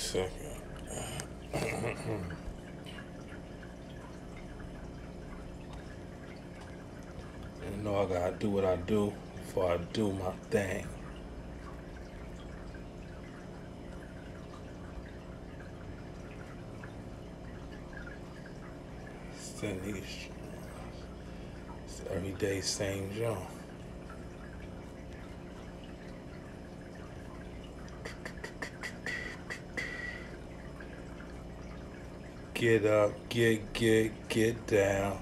second. You know I gotta do what I do before I do my thing. Send these. It's every day same jump. Get up, get down.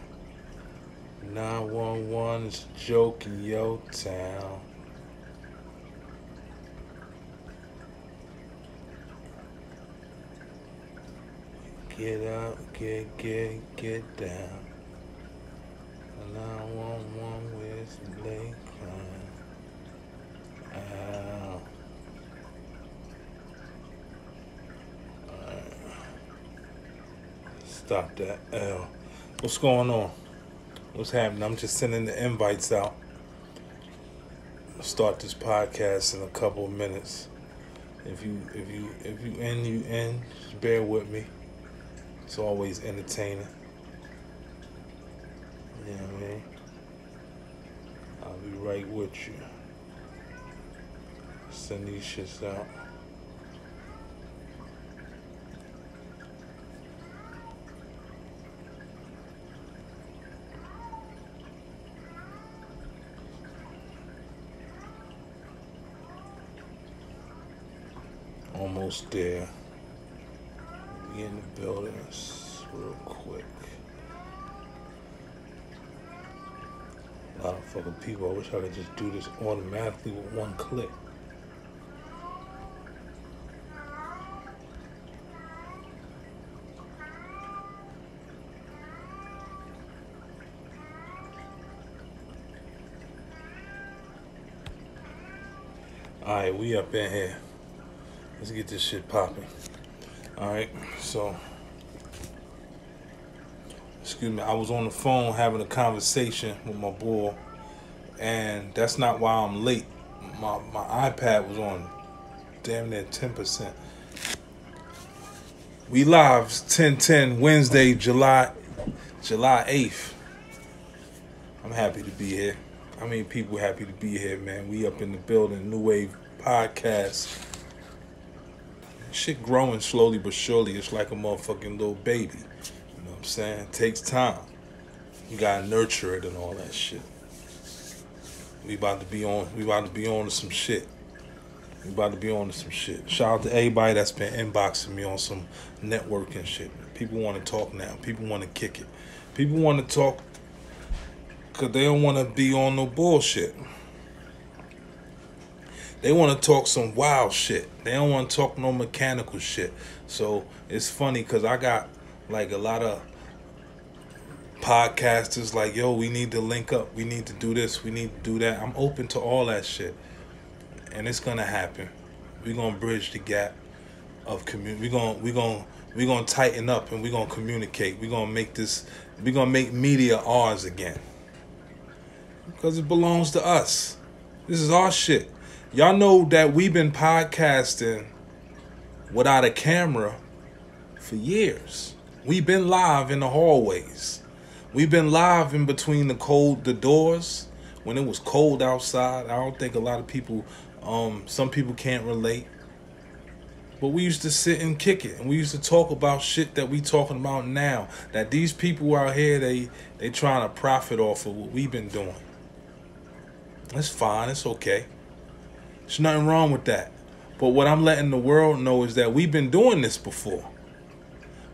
911 is a joke in your town. Get up, get down. 911, where's the late crime? Ow. Stop that. L. What's going on? What's happening? I'm just sending the invites out. I'll start this podcast in a couple of minutes. If you in, you in. Just bear with me. It's always entertaining. You know what I mean? I'll be right with you. Send these shits out. Almost there. We in the buildings real quick. A lot of fucking people. I wish I could just do this automatically with one click. Alright, we up in here. Let's get this shit popping. Alright, so, excuse me, I was on the phone having a conversation with my boy, and that's not why I'm late. My iPad was on damn near 10%. We live 10/10 Wednesday, July 8th. I'm happy to be here. I mean, people happy to be here, man. We up in the building, Newwave Podcast. Shit growing slowly but surely. It's like a motherfucking little baby. You know what I'm saying? It takes time. You gotta nurture it and all that shit. We about to be on to some shit. Shout out to everybody that's been inboxing me on some networking shit. People want to talk now. People want to kick it. People want to talk because they don't want to be on no bullshit. They want to talk some wild shit. They don't want to talk no mechanical shit. So it's funny because I got like a lot of podcasters like, yo, we need to link up. We need to do this. We need to do that. I'm open to all that shit. And it's going to happen. We're going to bridge the gap of community. We're going to tighten up and we're going to communicate. We're going to make media ours again. Because it belongs to us. This is our shit. Y'all know that we've been podcasting without a camera for years. We've been live in the hallways. We've been live in between the doors when it was cold outside. I don't think a lot of people, some people can't relate. But we used to sit and kick it. And we used to talk about shit that we talking about now. That these people out here, they trying to profit off of what we've been doing. That's fine. It's okay. There's nothing wrong with that. But what I'm letting the world know is that we've been doing this before.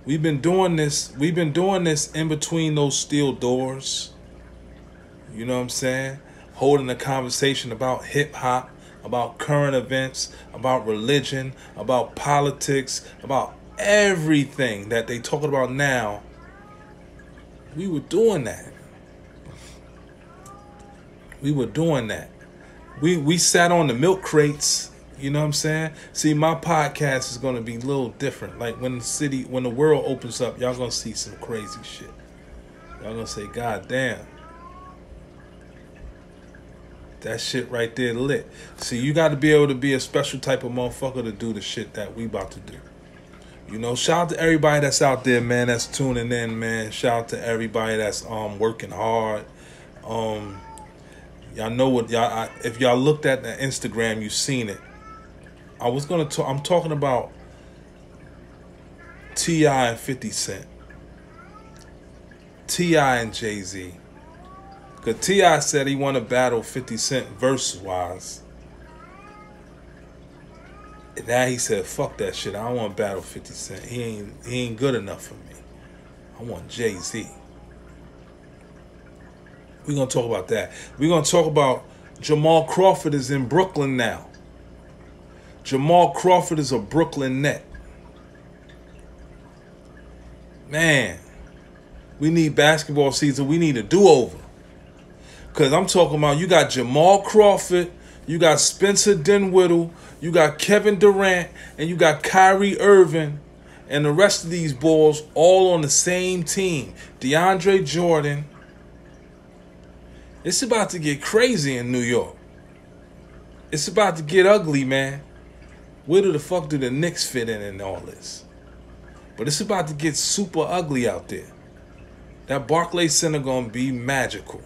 We've been doing this in between those steel doors. You know what I'm saying? Holding a conversation about hip hop, about current events, about religion, about politics, about everything that they talking about now. We were doing that. We sat on the milk crates, you know what I'm saying? See, my podcast is going to be a little different. Like when the world opens up, y'all going to see some crazy shit. Y'all going to say, God damn. That shit right there lit. See, you got to be able to be a special type of motherfucker to do the shit that we about to do. You know, shout out to everybody that's out there, man, that's tuning in, man. Shout out to everybody that's working hard. Y'all know what y'all. If y'all looked at the Instagram, you've seen it. I'm talking about T.I. and 50 Cent. T.I. and Jay-Z. Because T.I. said he want to battle 50 Cent verse-wise. And now he said, fuck that shit. I don't want to battle 50 Cent. He ain't good enough for me. I want Jay-Z. We're going to talk about that. We're going to talk about Jamal Crawford is in Brooklyn now. Jamal Crawford is a Brooklyn Net. Man, we need basketball season. We need a do-over. Because I'm talking about you got Jamal Crawford, you got Spencer Dinwiddie, you got Kevin Durant, and you got Kyrie Irving, and the rest of these boys all on the same team. DeAndre Jordan. It's about to get crazy in New York. It's about to get ugly, man. Where the fuck do the Knicks fit in all this? But it's about to get super ugly out there. That Barclays Center gonna be magical.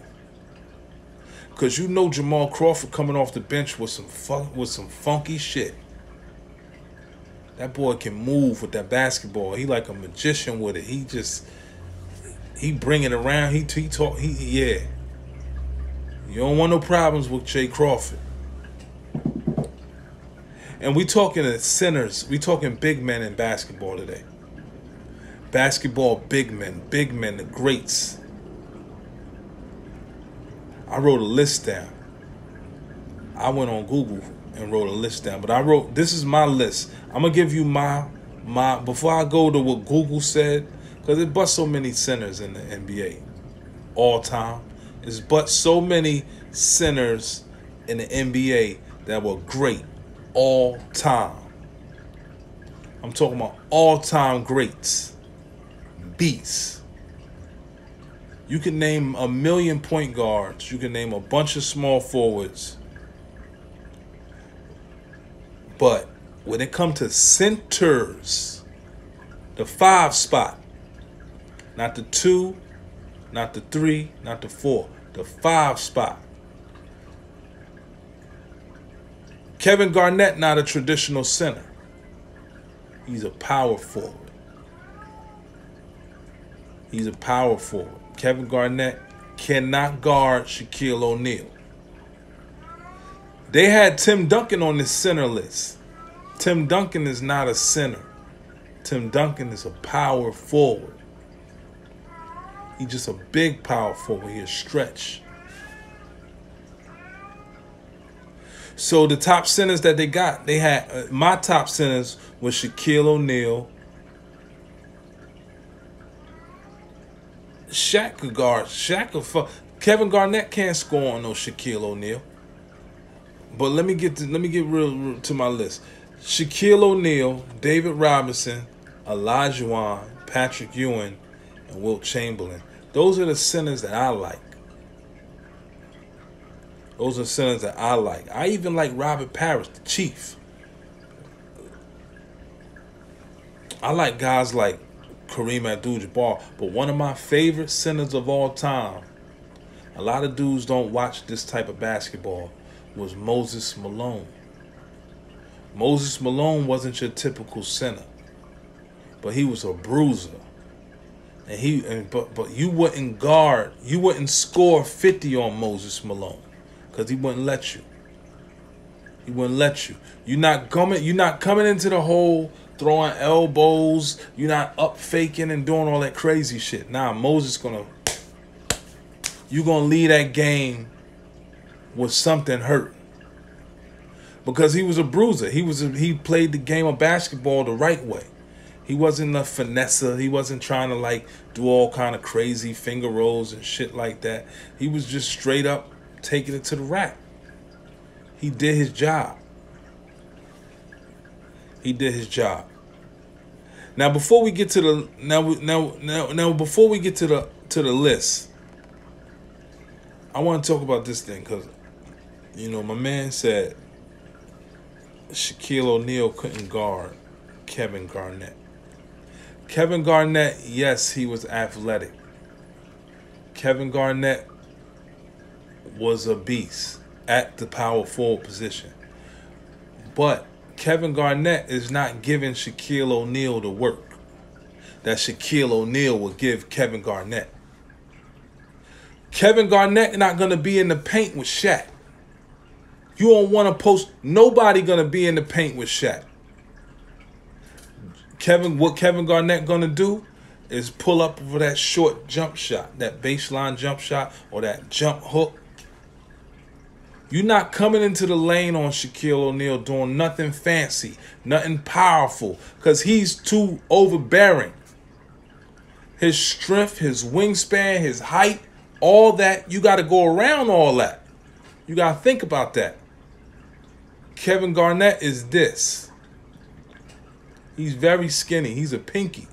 Cause you know Jamal Crawford coming off the bench with some funky shit. That boy can move with that basketball. He like a magician with it. He bring it around. Yeah. You don't want no problems with Jay Crawford. And we talking centers. We talking big men in basketball today. Basketball big men, the greats. I wrote a list down. I went on Google and wrote a list down. But this is my list. I'm going to give you my, before I go to what Google said, because it but so many centers in the NBA all time. It's but so many centers in the NBA that were great all time. I'm talking about all-time greats. Beasts. You can name 1 million point guards. You can name a bunch of small forwards. But when it comes to centers, the 5 spot, not the 2, not the 3, not the 4, the 5 spot. Kevin Garnett, not a traditional center. He's a power forward. He's a power forward. Kevin Garnett cannot guard Shaquille O'Neal. They had Tim Duncan on this center list. Tim Duncan is not a center. Tim Duncan is a power forward. He's just a big power forward. He's a stretch. So the top centers that they got, they had, my top centers was Shaquille O'Neal. Shaq could guard. Kevin Garnett can't score on no Shaquille O'Neal. But let me get real to my list. Shaquille O'Neal, David Robinson, Olajuwon, Patrick Ewing, and Wilt Chamberlain. Those are the centers that I like. Those are centers that I like. I even like Robert Parrish, the Chief. I like guys like Kareem Abdul-Jabbar, but one of my favorite centers of all time, a lot of dudes don't watch this type of basketball, was Moses Malone. Moses Malone wasn't your typical center, but he was a bruiser. And but you wouldn't score 50 on Moses Malone because he wouldn't let you. He wouldn't let you. You're not coming into the hole throwing elbows. You're not up faking and doing all that crazy shit. Nah, Moses you gonna leave that game with something hurt. Because he was a bruiser. He played the game of basketball the right way. He wasn't a finesser. He wasn't trying to like do all kind of crazy finger rolls and shit like that. He was just straight up taking it to the rack. He did his job. He did his job. Now before we get to the before we get to the list, I want to talk about this thing because my man said Shaquille O'Neal couldn't guard Kevin Garnett. Kevin Garnett, yes, he was athletic. Kevin Garnett was a beast at the power forward position. But Kevin Garnett is not giving Shaquille O'Neal the work that Shaquille O'Neal would give Kevin Garnett. Kevin Garnett not going to be in the paint with Shaq. You don't want to post. Nobody going to be in the paint with Shaq. What Kevin Garnett going to do is pull up for that short jump shot, that baseline jump shot, or that jump hook. You're not coming into the lane on Shaquille O'Neal doing nothing fancy, nothing powerful, because he's too overbearing. His strength, his wingspan, his height, all that, you got to go around all that. You got to think about that. Kevin Garnett is this. He's very skinny. He's a pinky.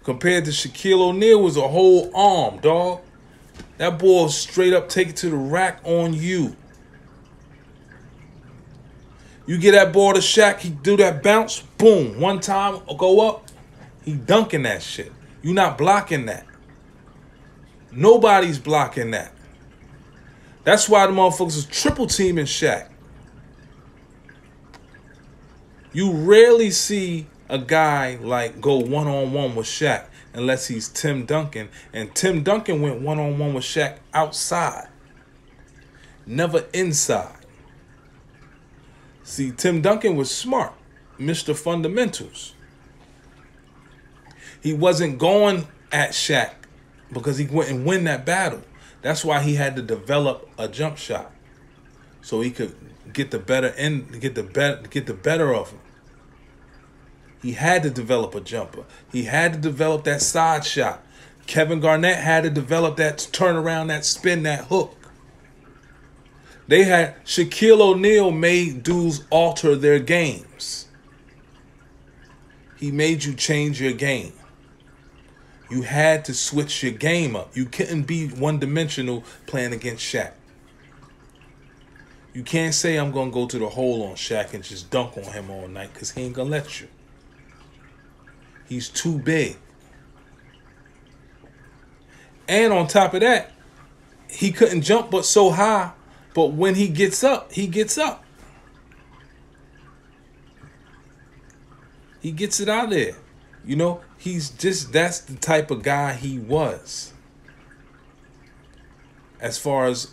Compared to Shaquille O'Neal was a whole arm, dog. That boy straight up take it to the rack on you. You get that ball to Shaq, he do that bounce, boom. One time, go up, he dunking that shit. You not blocking that. Nobody's blocking that. That's why the motherfuckers is triple teaming Shaq. You rarely see a guy like go one-on-one with Shaq unless he's Tim Duncan. And Tim Duncan went one-on-one with Shaq outside, never inside. See, Tim Duncan was smart, Mr. Fundamentals. He wasn't going at Shaq because he wouldn't win that battle. That's why he had to develop a jump shot so he could get the better end, get the better of him. He had to develop a jumper. He had to develop that side shot. Kevin Garnett had to develop that turnaround, that spin, that hook. They had Shaquille O'Neal made dudes alter their games. He made you change your game. You had to switch your game up. You couldn't be one-dimensional playing against Shaq. You can't say I'm going to go to the hole on Shaq and just dunk on him all night because he ain't going to let you. He's too big. And on top of that, he couldn't jump but so high. But when he gets up, he gets up. He gets it out there. You know, that's the type of guy he was. As far as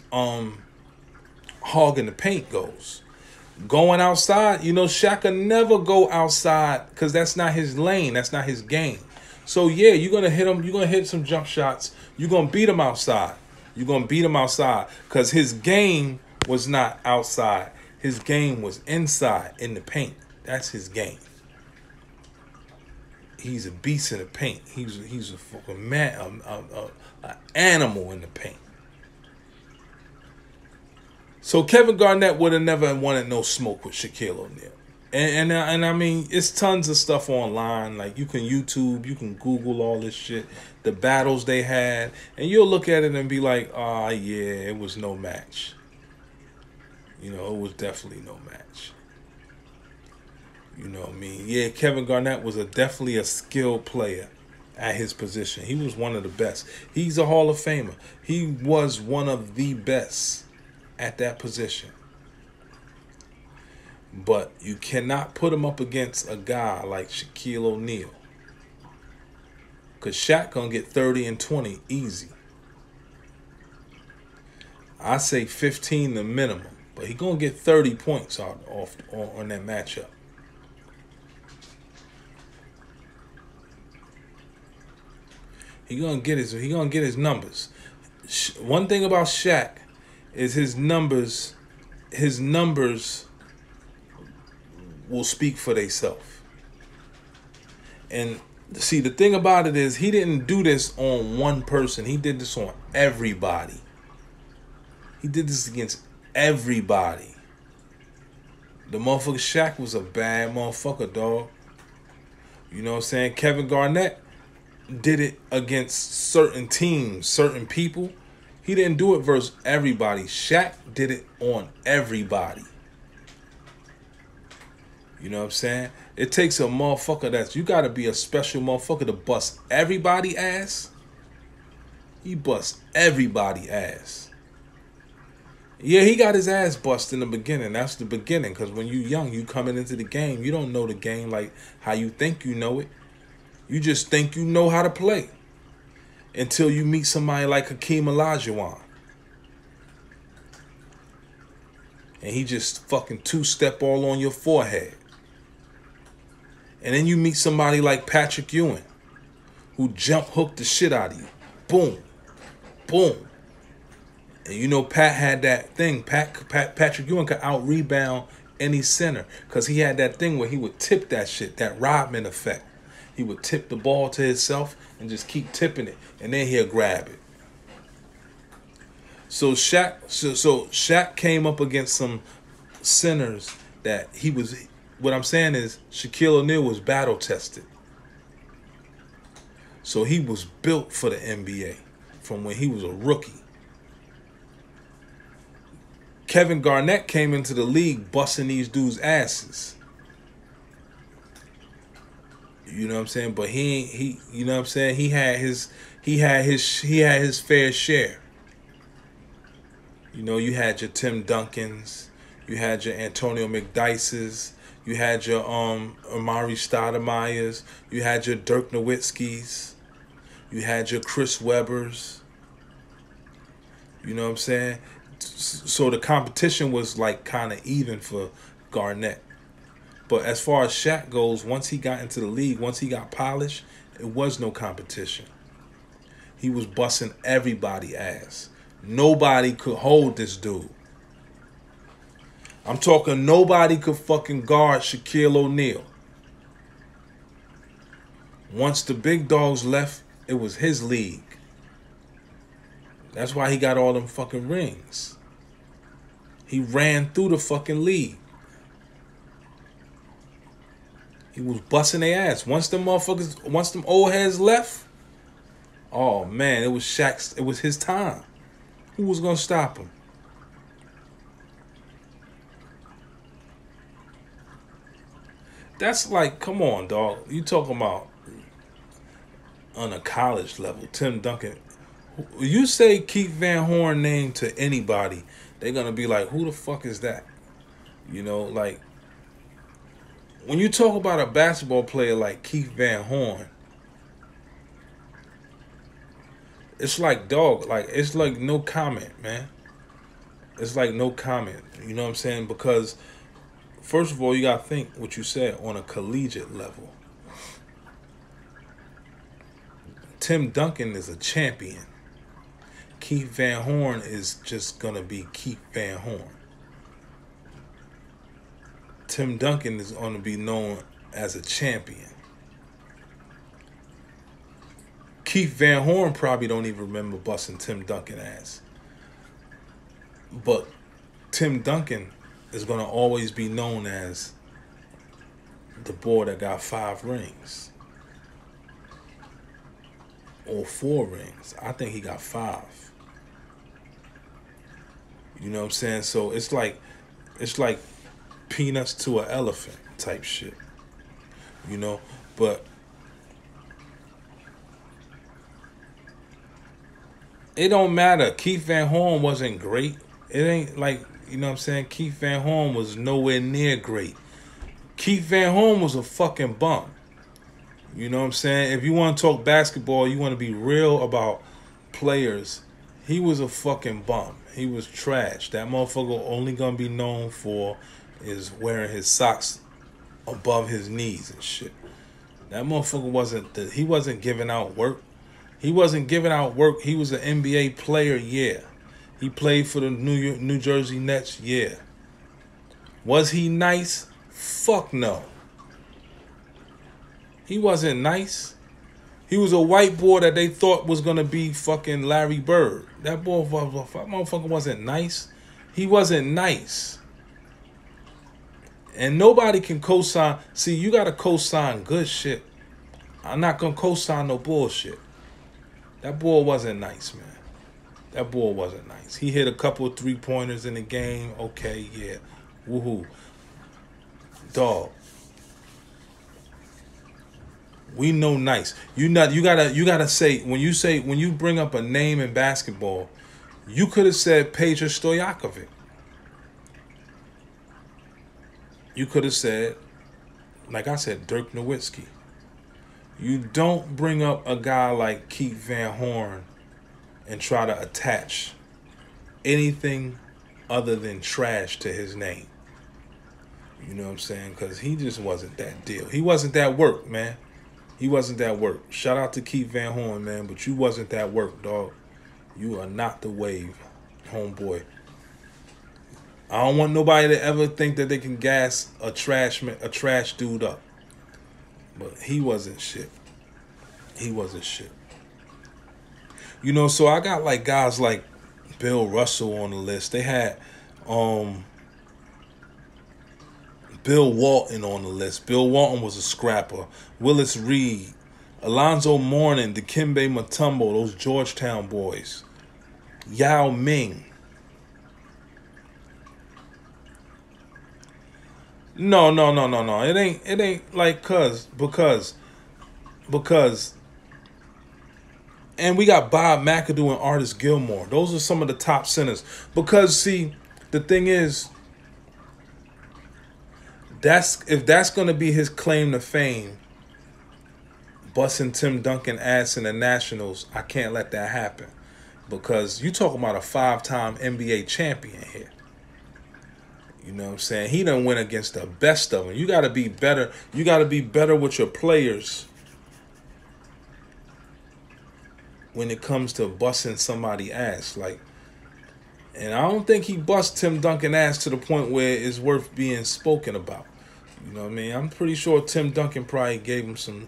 hogging the paint goes. Going outside, you know, Shaq will never go outside because that's not his lane. That's not his game. So, yeah, you're going to hit him. You're going to hit some jump shots. You're going to beat him outside. You're going to beat him outside because his game was not outside. His game was inside in the paint. That's his game. He's a beast in the paint. He's a fucking man, an animal in the paint. So Kevin Garnett would have never wanted no smoke with Shaquille O'Neal. And I mean, it's tons of stuff online. Like, you can YouTube, you can Google all this shit, the battles they had, and you'll look at it and be like, yeah, it was no match. You know, it was definitely no match. You know what I mean? Yeah, Kevin Garnett was definitely a skilled player at his position. He was one of the best. He's a Hall of Famer. He was one of the best at that position. But you cannot put him up against a guy like Shaquille O'Neal. Because Shaq gonna get 30 and 20 easy. I say 15 the minimum. But he gonna get 30 points on that matchup. He gonna get his numbers. One thing about Shaq is his numbers will speak for themselves. And see, the thing about it is he didn't do this on one person. He did this on everybody. He did this against everybody. The motherfucker Shaq was a bad motherfucker, dog. You know what I'm saying? Kevin Garnett did it against certain teams, certain people. He didn't do it versus everybody. Shaq did it on everybody. You know what I'm saying? It takes a motherfucker that's, you gotta be a special motherfucker to bust everybody ass. He bust everybody ass. Yeah, he got his ass bust in the beginning. That's the beginning. Because when you young, you coming into the game. You don't know the game like how you think you know it. You just think you know how to play. Until you meet somebody like Hakeem Olajuwon. And he just fucking two-step all on your forehead. And then you meet somebody like Patrick Ewing, who jump hooked the shit out of you. Boom. Boom. And you know Pat had that thing. Patrick Ewing could out-rebound any center. Because he had that thing where he would tip that shit, that Rodman effect. He would tip the ball to himself and just keep tipping it. And then he'll grab it. So Shaq came up against some centers that he was... What I'm saying is Shaquille O'Neal was battle tested. So he was built for the NBA from when he was a rookie. Kevin Garnett came into the league busting these dudes' asses. You know what I'm saying? But he you know what I'm saying? He had his fair share. You know, you had your Tim Duncans, you had your Antonio McDyces, you had your Amari Stoudemire's, you had your Dirk Nowitzki's, you had your Chris Webbers. You know what I'm saying? So the competition was like kind of even for Garnett. But as far as Shaq goes, once he got into the league, once he got polished, it was no competition. He was busting everybody's ass. Nobody could hold this dude. I'm talking nobody could fucking guard Shaquille O'Neal. Once the big dogs left, it was his league. That's why he got all them fucking rings. He ran through the fucking league. He was busting their ass. Once them old heads left, oh man, it was Shaq's, it was his time. Who was gonna stop him? That's like, come on, dog. You talking about on a college level, Tim Duncan. You say Kieth VanHorn name to anybody, they're gonna be like, who the fuck is that? You know, like when you talk about a basketball player like Kieth VanHorn, it's like, dog, like it's like no comment, man. It's like no comment. You know what I'm saying? Because first of all, you gotta think what you said on a collegiate level. Tim Duncan is a champion. Kieth VanHorn is just gonna be Kieth VanHorn. Tim Duncan is gonna be known as a champion. Kieth VanHorn probably don't even remember busting Tim Duncan ass. But Tim Duncan is gonna always be known as the boy that got 5 rings. Or 4 rings. I think he got 5. You know what I'm saying? So it's like peanuts to an elephant type shit. You know? But it don't matter. Kieth VanHorn wasn't great. It ain't like, you know what I'm saying? Kieth VanHorn was nowhere near great. Kieth VanHorn was a fucking bum. You know what I'm saying? If you want to talk basketball, you want to be real about players, he was a fucking bum. He was trash. That motherfucker only going to be known for is wearing his socks above his knees and shit. That motherfucker he wasn't giving out work. He wasn't giving out work. He was an NBA player, yeah. He played for the New Jersey Nets, yeah. Was he nice? Fuck no. He wasn't nice. He was a white boy that they thought was going to be fucking Larry Bird. That motherfucker wasn't nice. He wasn't nice. And nobody can co-sign. See, you got to co-sign good shit. I'm not going to co-sign no bullshit. That boy wasn't nice, man. That boy wasn't nice. He hit a couple of 3-pointers in the game. Okay, yeah. Woohoo. Dog. We know nice. You gotta say when you bring up a name in basketball, you could have said Peja Stojakovic. You could have said, like I said, Dirk Nowitzki. You don't bring up a guy like Kieth VanHorn and try to attach anything other than trash to his name. You know what I'm saying? Because he just wasn't that deal. He wasn't that work, man. He wasn't that work. Shout out to Kieth VanHorn, man, but you wasn't that work, dog. You are not the wave, homeboy. I don't want nobody to ever think that they can gas a trash dude up. But he wasn't shit. He wasn't shit. You know, so I got like guys like Bill Russell on the list. They had Bill Walton on the list. Bill Walton was a scrapper. Willis Reed, Alonzo Mourning, Dikembe Mutombo, those Georgetown boys. Yao Ming. No. It ain't like because and we got Bob McAdoo and Artis Gilmore. Those are some of the top centers. Because see, the thing is, if that's gonna be his claim to fame, busting Tim Duncan ass in the Nationals, I can't let that happen. Because you talking about a 5-time NBA champion here. You know what I'm saying? He done went against the best of them. You got to be better. You got to be better with your players when it comes to busting somebody's ass. Like, and I don't think he bust Tim Duncan ass to the point where it's worth being spoken about. You know what I mean? I'm pretty sure Tim Duncan probably gave him some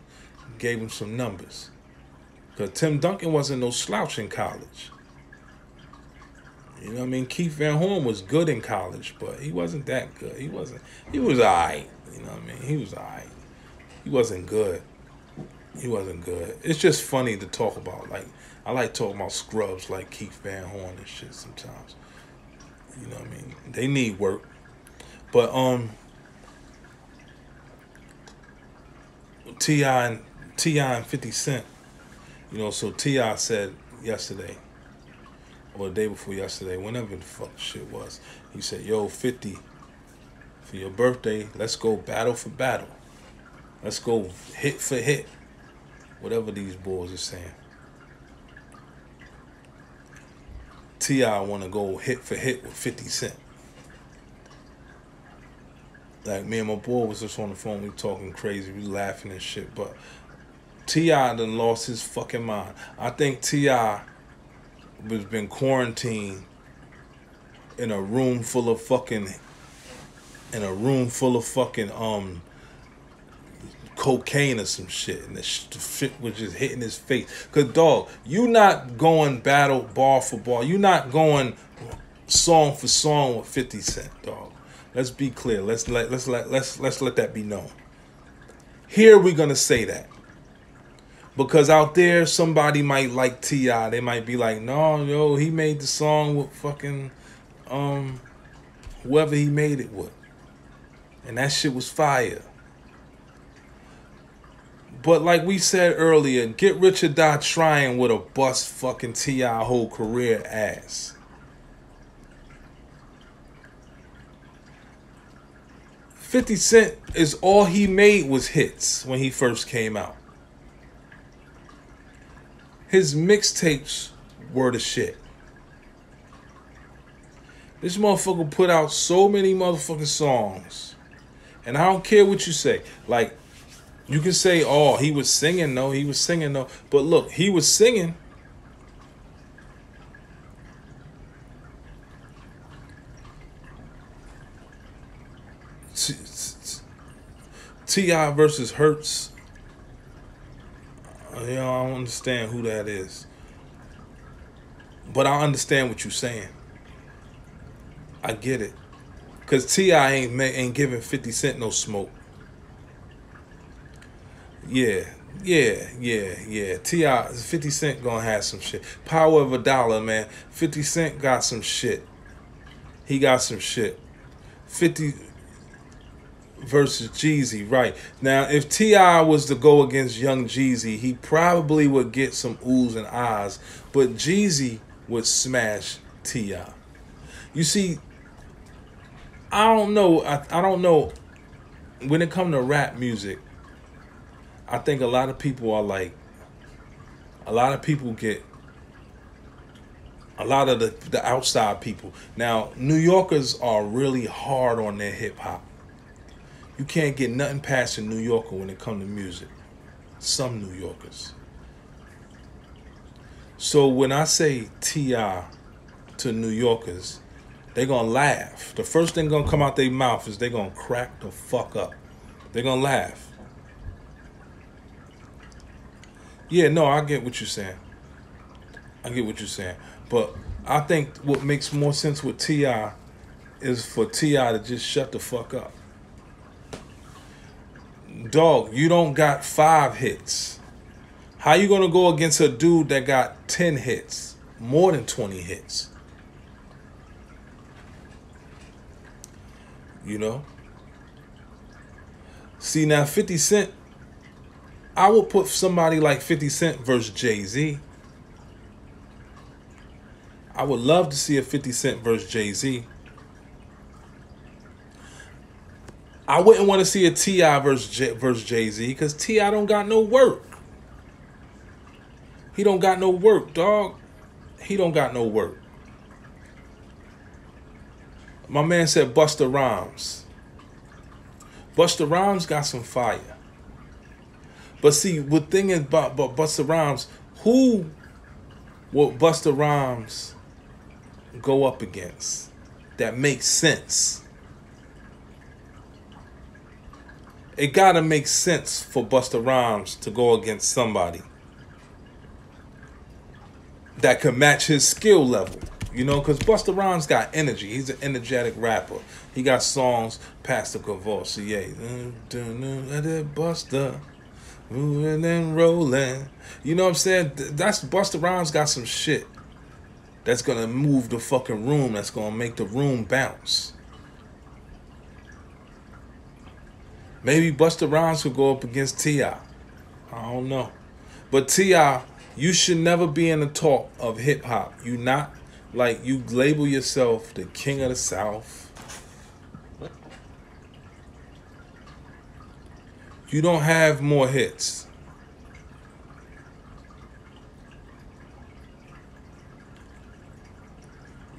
numbers. Because Tim Duncan wasn't no slouch in college. You know what I mean? Kieth VanHorn was good in college, but he wasn't that good. He was all right. You know what I mean? He was all right. He wasn't good. He wasn't good. It's just funny to talk about. Like, I like talking about scrubs like Kieth VanHorn and shit sometimes. You know what I mean? They need work. But, T.I. and 50 Cent. You know, so T.I. said yesterday, or the day before yesterday, whenever the fuck shit was, he said, yo, 50, for your birthday, let's go battle for battle. Let's go hit for hit. Whatever these boys are saying. T.I. want to go hit for hit with 50 Cent. Like, me and my boy was just on the phone, we talking crazy, we laughing and shit, but T.I. done lost his fucking mind. I think T.I. has been quarantined in a room full of fucking cocaine or some shit, and the shit was just hitting his face. Cause dog, you not going battle bar for bar. You not going song for song with 50 Cent, dog. Let's be clear. Let's let that be known. Here we're gonna say that. Because out there, somebody might like T.I. They might be like, no, yo, he made the song with fucking whoever he made it with. And that shit was fire. But like we said earlier, Get Rich or Die Trying would have bust fucking T.I. whole career ass. $50 Cent is all he made was hits when he first came out. His mixtapes were the shit. This motherfucker put out so many motherfucking songs. And I don't care what you say. Like, you can say, oh, he was singing, no. But look, he was singing. T.I. versus Hurts. You know, I don't understand who that is. But I understand what you're saying. I get it. Because T.I. ain't giving 50 Cent no smoke. Yeah. T.I. 50 Cent gonna have some shit. Power of a dollar, man. 50 Cent got some shit. He got some shit. 50 versus Jeezy, right. Now, if T.I. was to go against Young Jeezy, he probably would get some oohs and ahs, but Jeezy would smash T.I. You see, I don't know. I don't know. When it comes to rap music, I think a lot of people are like, a lot of people get, a lot of the outside people. Now, New Yorkers are really hard on their hip hop. You can't get nothing past a New Yorker when it comes to music. Some New Yorkers. So when I say T.I. to New Yorkers, they're going to laugh. The first thing going to come out their mouth is they're going to crack the fuck up. They're going to laugh. Yeah, no, I get what you're saying. I get what you're saying. But I think what makes more sense with T.I. is for T.I. to just shut the fuck up. Dog, you don't got 5 hits. How you going to go against a dude that got 10 hits? More than 20 hits? You know? See, now 50 Cent, I would put somebody like 50 Cent versus Jay-Z. I would love to see a 50 Cent versus Jay-Z. I wouldn't want to see a T.I. versus Jay-Z because T.I. don't got no work. He don't got no work, dog. He don't got no work. My man said Busta Rhymes. Busta Rhymes got some fire. But see, the thing is about Busta Rhymes, who will Busta Rhymes go up against that makes sense? It gotta make sense for Busta Rhymes to go against somebody that could match his skill level. You know, because Busta Rhymes got energy. He's an energetic rapper. He got songs past the Cavossier. Busta, and then rolling. You know what I'm saying? That's Busta Rhymes got some shit that's gonna move the fucking room. That's gonna make the room bounce. Maybe Busta Rhymes could go up against T.I. I don't know. But T.I., you should never be in the talk of hip-hop. You not, like, you label yourself the king of the South. You don't have more hits.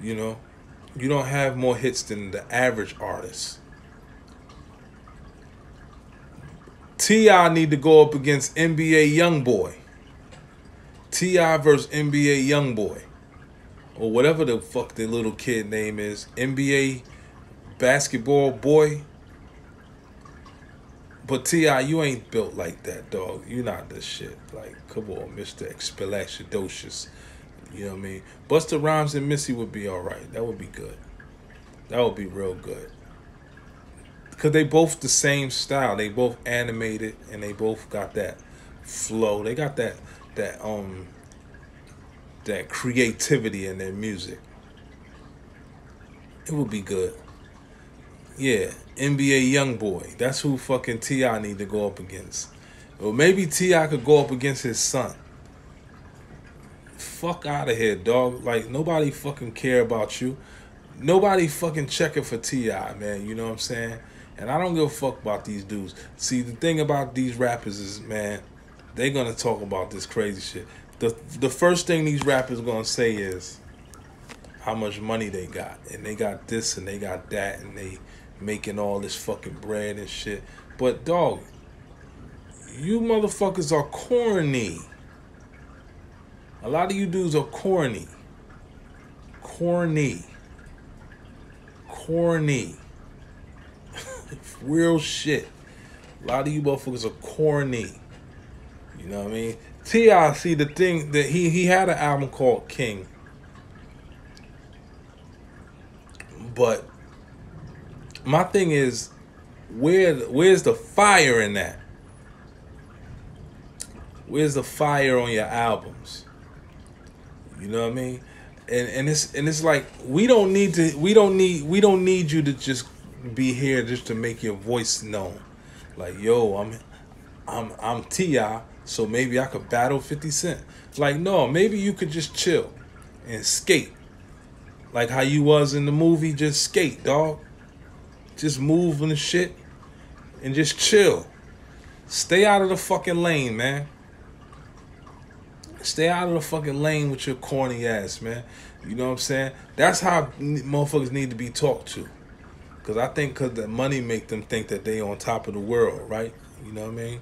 You know? You don't have more hits than the average artist. T.I. need to go up against NBA Youngboy. T.I. versus NBA Youngboy. Or whatever the fuck the little kid name is. NBA basketball boy. But T.I., you ain't built like that, dog. You not this shit. Like, come on, Mr. Expelatious. You know what I mean? Busta Rhymes and Missy would be alright. That would be good. That would be real good. Because they both the same style. They both animated and they both got that flow. They got that creativity in their music. It would be good. Yeah, NBA Youngboy. That's who fucking T.I. need to go up against. Or maybe T.I. could go up against his son. Fuck out of here, dog. Like, nobody fucking care about you. Nobody fucking checking for T.I., man. You know what I'm saying? And I don't give a fuck about these dudes. See, the thing about these rappers is, man, they're going to talk about this crazy shit. The first thing these rappers going to say is how much money they got. And they got this and they got that. And they making all this fucking bread and shit. But, dog, you motherfuckers are corny. A lot of you dudes are corny. Corny. Real shit. A lot of you motherfuckers are corny. You know what I mean? T.I., see, the thing that he had an album called King. But my thing is, where's the fire in that? Where's the fire on your albums? You know what I mean? And it's like we don't need you to just be here just to make your voice known. Like, yo, I'm T.I., so maybe I could battle 50 Cent. Like, no, maybe you could just chill and skate. Like how you was in the movie, just skate, dog. Just move and shit and just chill. Stay out of the fucking lane, man. Stay out of the fucking lane with your corny ass, man. You know what I'm saying? That's how motherfuckers need to be talked to. Because I think because the money make them think that they on top of the world, right? You know what I mean?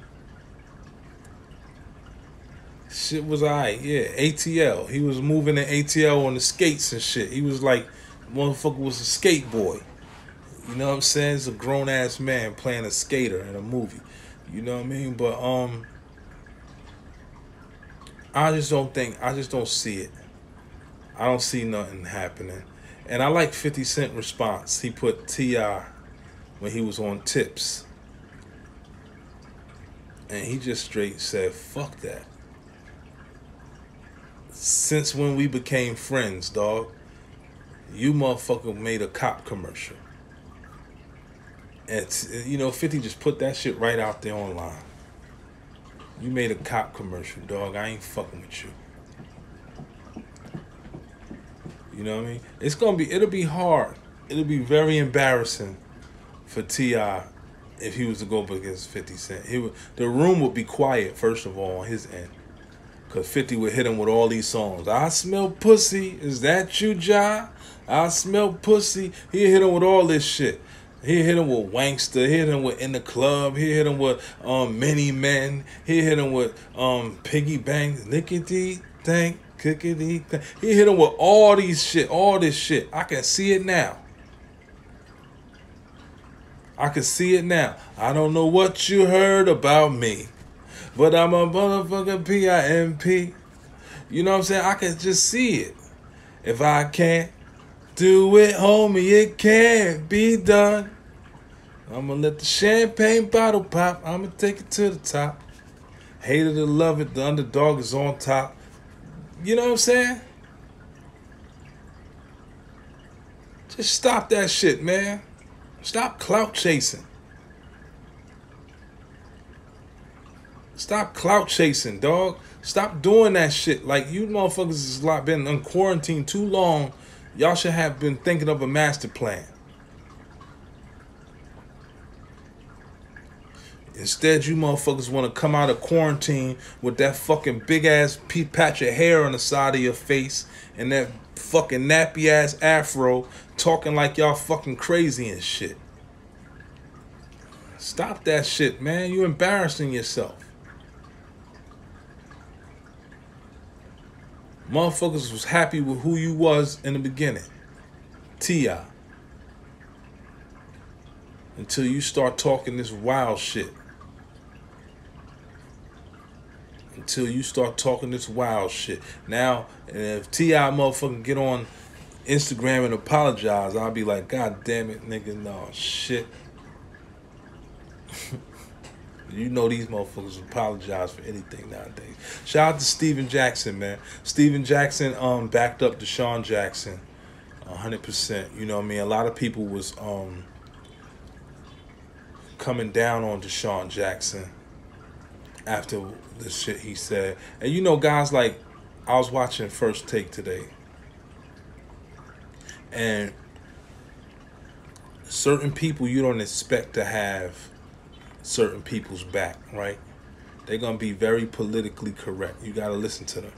Shit was alright, yeah. ATL. He was moving in ATL on the skates and shit. He was like, motherfucker was a skate boy. You know what I'm saying? He's a grown ass man playing a skater in a movie. You know what I mean? But I just don't see it. I don't see nothing happening. And I like 50 Cent response. He put T.I. when he was on Tips. And he just straight said, fuck that. Since when we became friends, dog, you motherfucker made a cop commercial. And, 50 just put that shit right out there online. You made a cop commercial, dog. I ain't fucking with you. You know what I mean? It'll be hard. It'll be very embarrassing for T.I. if he was to go up against 50 Cent. The room would be quiet, first of all, on his end. Because 50 would hit him with all these songs. I smell pussy. Is that you, Ja? I smell pussy. He'd hit him with all this shit. He hit him with Wankster. He hit him with In the Club. He hit him with Many Men. He hit him with Piggy Bank. Lickety Thank. Cookity Thank. He hit him with all this shit. I can see it now. I can see it now. I don't know what you heard about me, but I'm a motherfucking PIMP. You know what I'm saying? I can just see it. If I can't do it, homie, it can't be done. I'm gonna let the champagne bottle pop. I'm gonna take it to the top. Hate it or love it, the underdog is on top. You know what I'm saying? Just stop that shit, man. Stop clout chasing. Stop clout chasing, dog. Stop doing that shit. Like, you motherfuckers has been in quarantine too long. Y'all should have been thinking of a master plan. Instead, you motherfuckers want to come out of quarantine with that fucking big-ass patch of hair on the side of your face and that fucking nappy-ass afro talking like y'all fucking crazy and shit. Stop that shit, man. You embarrassing yourself. Motherfuckers was happy with who you was in the beginning. T.I. Until you start talking this wild shit. Now, if T.I. motherfucking get on Instagram and apologize, I'll be like, God damn it, nigga, no, shit. You know these motherfuckers apologize for anything nowadays. Shout out to Steven Jackson, man. Steven Jackson backed up Deshaun Jackson 100%. You know what I mean? A lot of people was coming down on Deshaun Jackson after the shit he said. And you know, guys, like, I was watching First Take today, and certain people you don't expect to have certain people's back, right? They're going to be very politically correct. You got to listen to them.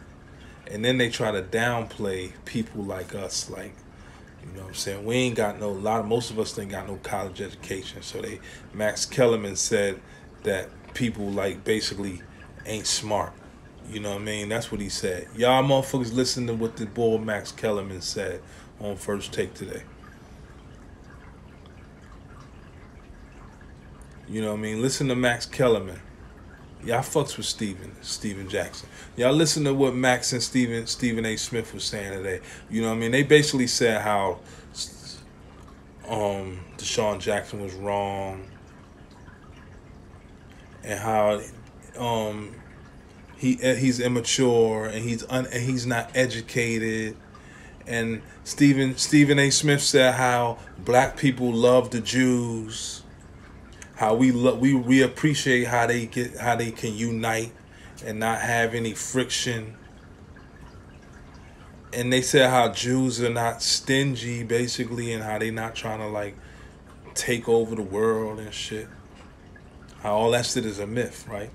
And then they try to downplay people like us, like, you know what I'm saying? We ain't got most of us ain't got no college education. So Max Kellerman said that people, like, basically ain't smart. You know what I mean? That's what he said. Y'all motherfuckers listen to what the boy Max Kellerman said on First Take today. You know what I mean? Listen to Max Kellerman. Y'all fucks with Steven Jackson. Y'all listen to what Max and Stephen A. Smith was saying today. You know what I mean? They basically said how Deshaun Jackson was wrong, and how he's immature and he's not educated, And Stephen A. Smith said how black people love the Jews, how we appreciate how they can unite and not have any friction. And they said how Jews are not stingy, basically, and how they not trying to like take over the world and shit. How all that shit is a myth, right?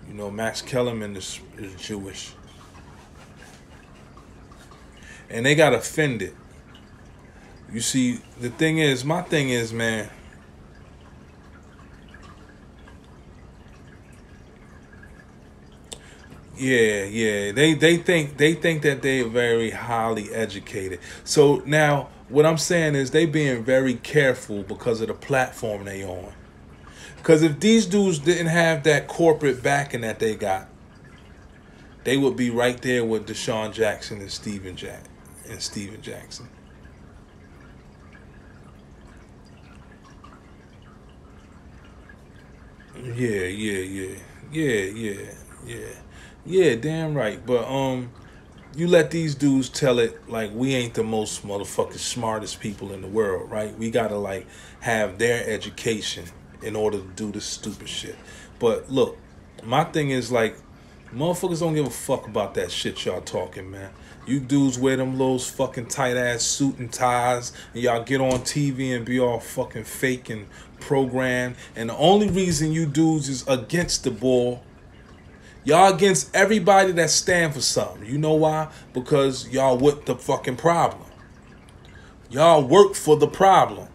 You know, Max Kellerman is Jewish. And they got offended. You see, my thing is, man, yeah. They think that they are very highly educated. So now what I'm saying is they being very careful because of the platform they on. Because if these dudes didn't have that corporate backing that they got, they would be right there with Deshaun Jackson and Steven Jackson. Yeah, damn right. But you let these dudes tell it like we ain't the most motherfucking smartest people in the world, right? We gotta like have their education in order to do this stupid shit. But look, my thing is like, motherfuckers don't give a fuck about that shit y'all talking, man. You dudes wear them little fucking tight ass suit and ties, and y'all get on TV and be all fucking fake and programmed. And the only reason you dudes is against the ball, y'all against everybody that stand for something. You know why? Because y'all with the fucking problem. Y'all work for the problem.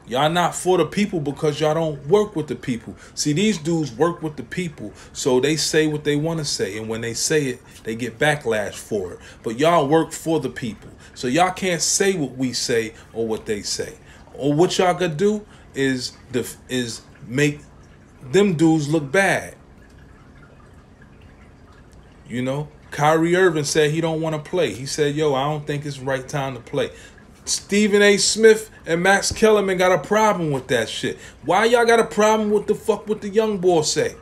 Y'all not for the people because y'all don't work with the people. See, these dudes work with the people, so they say what they want to say. And when they say it, they get backlash for it. But y'all work for the people. So y'all can't say what we say or what they say. Or what y'all gonna do is make them dudes look bad. You know? Kyrie Irving said he don't want to play. He said, yo, I don't think it's the right time to play. Stephen A. Smith and Max Kellerman got a problem with that shit. Why y'all got a problem with what the young boy say?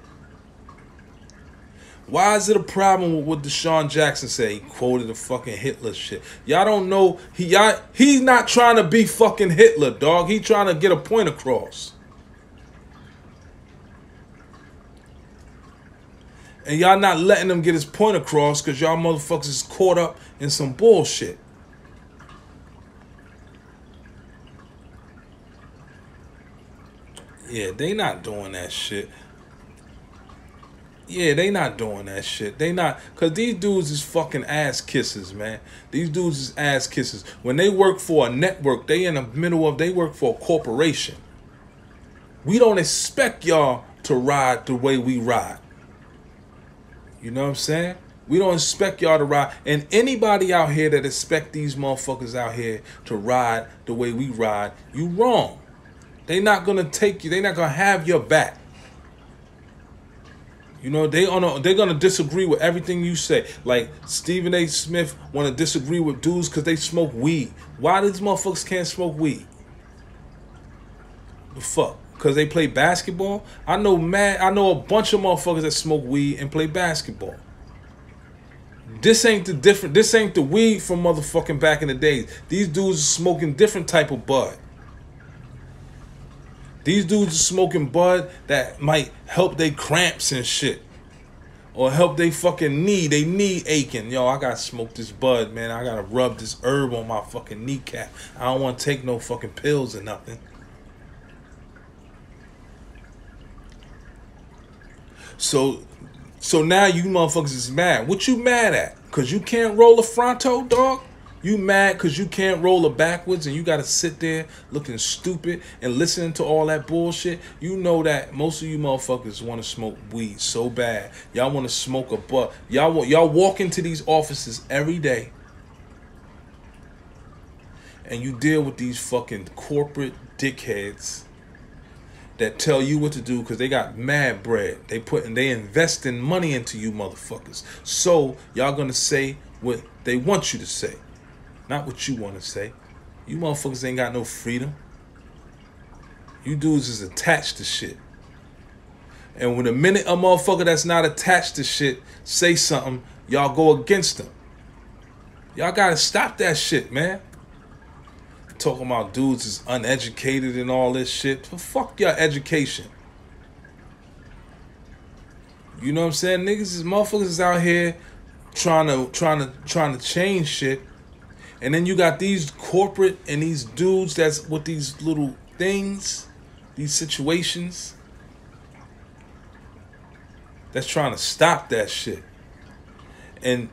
Why is it a problem with what Deshaun Jackson say? He quoted the fucking Hitler shit. Y'all don't know. He's not trying to be fucking Hitler, dog. He trying to get a point across. And y'all not letting him get his point across because y'all motherfuckers is caught up in some bullshit. Yeah, they not doing that shit. Yeah, they not doing that shit. They not, because these dudes is fucking ass kissers, man. These dudes is ass kissers. When they work for a network, they work for a corporation. We don't expect y'all to ride the way we ride. You know what I'm saying? We don't expect y'all to ride. And anybody out here that expect these motherfuckers out here to ride the way we ride, you wrong. They not gonna take you. They not gonna have your back. You know, they're gonna disagree with everything you say. Like Stephen A. Smith wanna disagree with dudes because they smoke weed. Why these motherfuckers can't smoke weed? The fuck? Because they play basketball? I know a bunch of motherfuckers that smoke weed and play basketball. This ain't the weed from motherfucking back in the days. These dudes are smoking different type of bud. These dudes are smoking bud that might help they cramps and shit. Or help they fucking knee. They knee aching. Yo, I gotta smoke this bud, man. I gotta rub this herb on my fucking kneecap. I don't want to take no fucking pills or nothing. So now you motherfuckers is mad. What you mad at? Because you can't roll a fronto, dog? You mad because you can't roll it backwards and you got to sit there looking stupid and listening to all that bullshit? You know that most of you motherfuckers want to smoke weed so bad. Y'all want to smoke a butt. Y'all walk into these offices every day and you deal with these fucking corporate dickheads that tell you what to do because they got mad bread. They investing money into you motherfuckers. So y'all gonna say what they want you to say. Not what you want to say. You motherfuckers ain't got no freedom. You dudes is attached to shit. And when the minute a motherfucker that's not attached to shit say something, y'all go against them. Y'all gotta stop that shit, man. Talking about dudes is uneducated and all this shit. Fuck your education. You know what I'm saying? Niggas is motherfuckers is out here trying to change shit. And then you got these corporate and these dudes that's with these little things, these situations, that's trying to stop that shit. And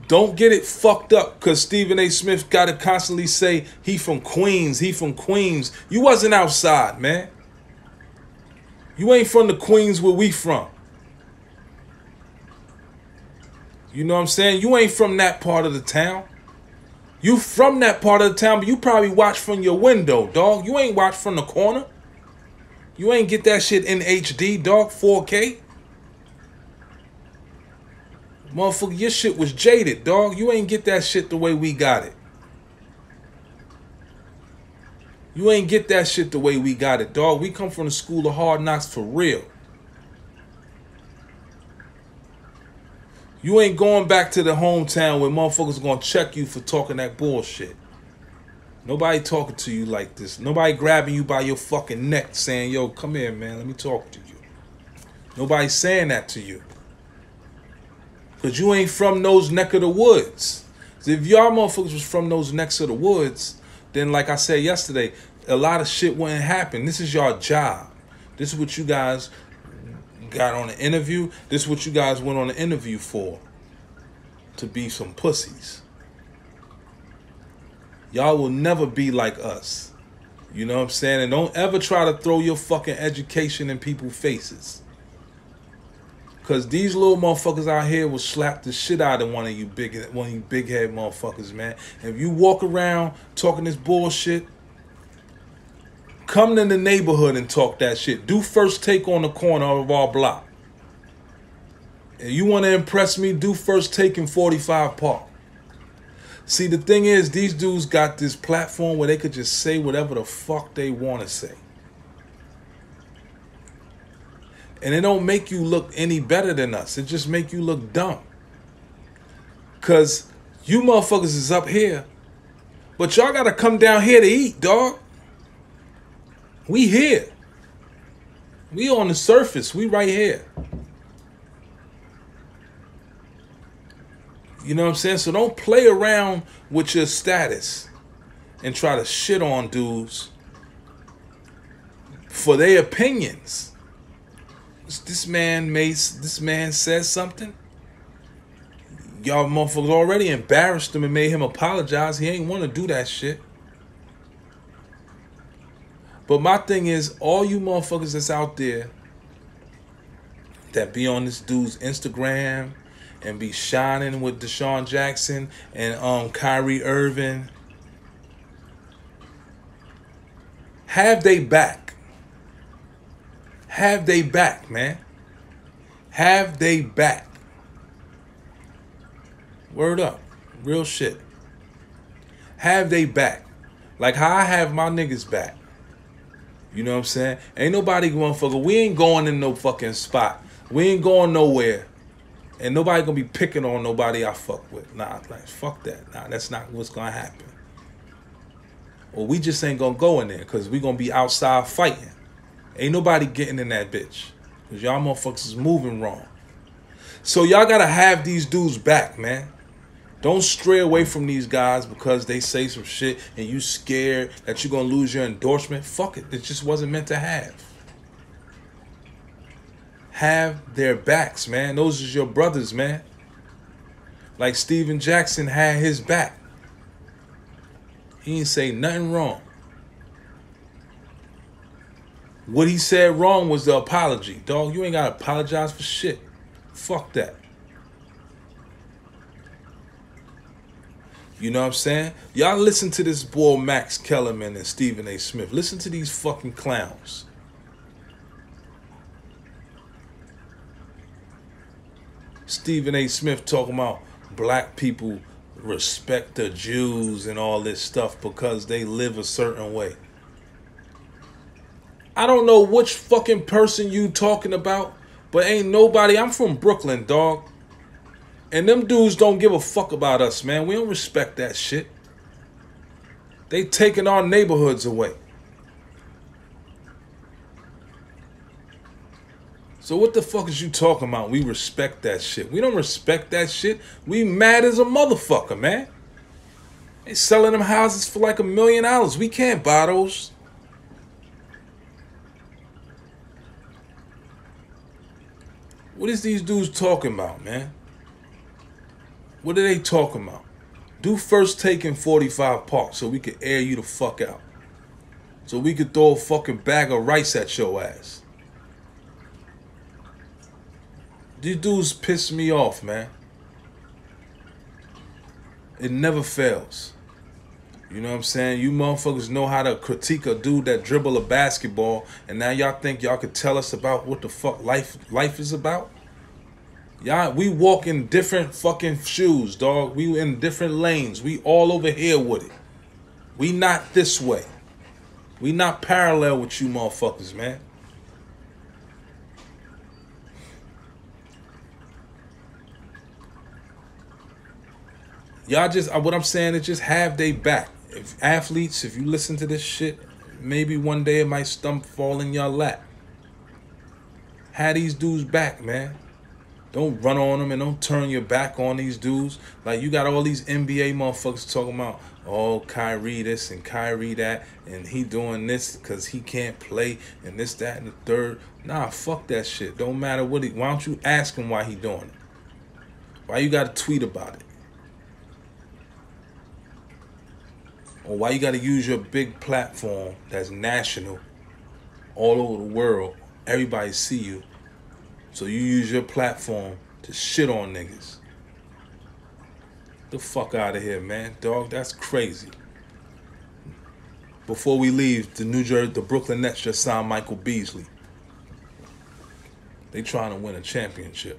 don't get it fucked up because Stephen A. Smith got to constantly say he from Queens, he from Queens. You wasn't outside, man. You ain't from the Queens where we from. You know what I'm saying? You ain't from that part of the town. You from that part of the town, but you probably watch from your window, dog. You ain't watch from the corner. You ain't get that shit in HD, dog, 4K. Motherfucker, your shit was jaded, dog. You ain't get that shit the way we got it. You ain't get that shit the way we got it, dog. We come from the school of hard knocks for real. You ain't going back to the hometown where motherfuckers are going to check you for talking that bullshit. Nobody talking to you like this. Nobody grabbing you by your fucking neck saying, yo, come here, man, let me talk to you. Nobody saying that to you. Because you ain't from those neck of the woods. So if y'all motherfuckers was from those necks of the woods, then like I said yesterday, a lot of shit wouldn't happen. This is your job. This is what you guys got on an interview. This is what you guys went on an interview for. To be some pussies. Y'all will never be like us. You know what I'm saying? And don't ever try to throw your fucking education in people's faces. Because these little motherfuckers out here will slap the shit out of one of you big head motherfuckers, man. And if you walk around talking this bullshit, come to the neighborhood and talk that shit. Do first take on the corner of our block. And you want to impress me, do first take in 45 Park. See, the thing is, these dudes got this platform where they could just say whatever the fuck they want to say. And it don't make you look any better than us. It just make you look dumb. Because you motherfuckers is up here, but y'all got to come down here to eat, dog. We here. We on the surface. We right here. You know what I'm saying? So don't play around with your status and try to shit on dudes for their opinions. This man says something. Y'all motherfuckers already embarrassed him and made him apologize. He ain't want to do that shit. But my thing is, all you motherfuckers that's out there that be on this dude's Instagram and be shining with Deshaun Jackson and Kyrie Irving, have they back. Have they back, man. Have they back. Word up. Real shit. Have they back. Like how I have my niggas back. You know what I'm saying? Ain't nobody motherfucker. We ain't going in no fucking spot. We ain't going nowhere. And nobody gonna be picking on nobody I fuck with. Nah, like, fuck that. Nah, that's not what's gonna happen. Or we just ain't gonna go in there because we gonna be outside fighting. Ain't nobody getting in that bitch. Because y'all motherfuckers is moving wrong. So y'all gotta have these dudes back, man. Don't stray away from these guys because they say some shit and you scared that you're gonna lose your endorsement. Fuck it. It just wasn't meant to have. Have their backs, man. Those is your brothers, man. Like Steven Jackson had his back. He ain't say nothing wrong. What he said wrong was the apology. Dog, you ain't got to apologize for shit. Fuck that. You know what I'm saying? Y'all listen to this boy Max Kellerman and Stephen A. Smith. Listen to these fucking clowns. Stephen A. Smith talking about black people respect the Jews and all this stuff because they live a certain way. I don't know which fucking person you talking about, but ain't nobody. I'm from Brooklyn, dog. And them dudes don't give a fuck about us, man. We don't respect that shit. They taking our neighborhoods away. So what the fuck is you talking about? We respect that shit. We don't respect that shit. We mad as a motherfucker, man. They selling them houses for like $1 million. We can't buy those. What is these dudes talking about, man? What are they talking about? Do First Take in 45 Park so we can air you the fuck out. So we could throw a fucking bag of rice at your ass. These dudes piss me off, man. It never fails. You know what I'm saying? You motherfuckers know how to critique a dude that dribble a basketball, and now y'all think y'all could tell us about what the fuck life is about? Y'all, we walk in different fucking shoes, dog. We in different lanes. We all over here with it. We not this way. We not parallel with you motherfuckers, man. Y'all just, what I'm saying is just have they back. If athletes, if you listen to this shit, maybe one day it might fall in your lap. Have these dudes back, man. Don't run on them and don't turn your back on these dudes. Like, you got all these NBA motherfuckers talking about, oh, Kyrie this and Kyrie that, and he doing this because he can't play, and this, that, and the third. Nah, fuck that shit. Don't matter what he, why don't you ask him why he doing it? Why you got to tweet about it? Or why you got to use your big platform that's national all over the world, everybody see you, so you use your platform to shit on niggas. The fuck out of here, man. Dog, that's crazy. Before we leave, the Brooklyn Nets just signed Michael Beasley. They trying to win a championship.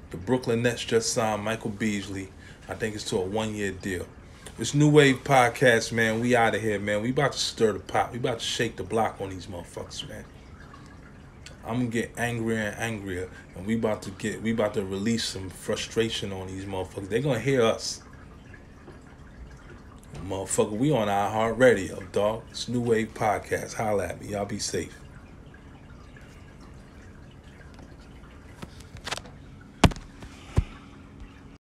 The Brooklyn Nets just signed Michael Beasley. I think it's to a 1-year deal. This Newwave Podcast, man, we out of here, man. We about to stir the pot. We about to shake the block on these motherfuckers, man. I'm gonna get angrier and angrier, and we about to release some frustration on these motherfuckers. They gonna hear us. Motherfucker, we on iHeartRadio, dog. It's Newwave Podcast. Holla at me. Y'all be safe.